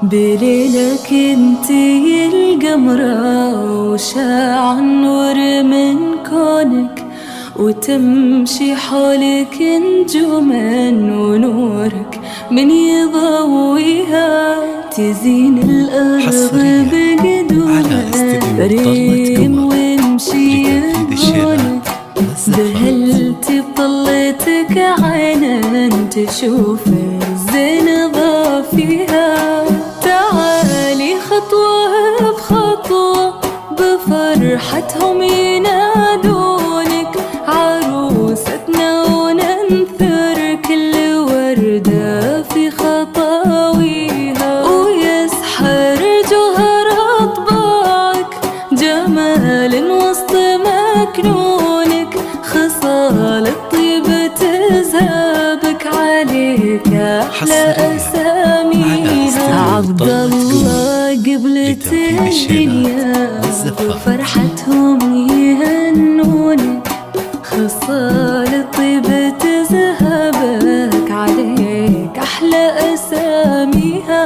بليلك انتي القمرة وشاع النور من كونك، وتمشي حولك نجوما ونورك من يضويها، تزين الأرض بقدومك فريم وامشي يقولك، ذهلت بطلتك عينا تشوف الزنبة فيها. تعالي خطوة بخطوة بفرحتهم ينادونك، عروستنا وننثر كل وردة في خطاويها، ويسحر جوهر أطباعك جمال وسط مكنونك، خصال الطيب تزهبك عليك أحلى أساميها. عبد الله قبلت الدنيا وفرحتهم يهنونك، خصال الطيب تزهبك عليك أحلى أساميها.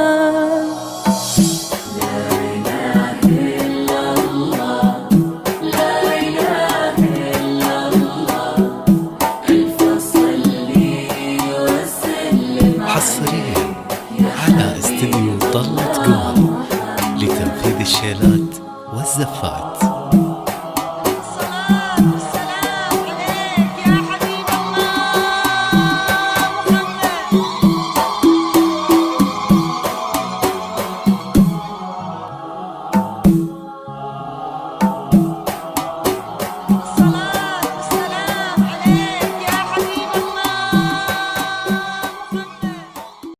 حصريا على استديو ضلة قمر لتنفيذ الشيلات والزفات.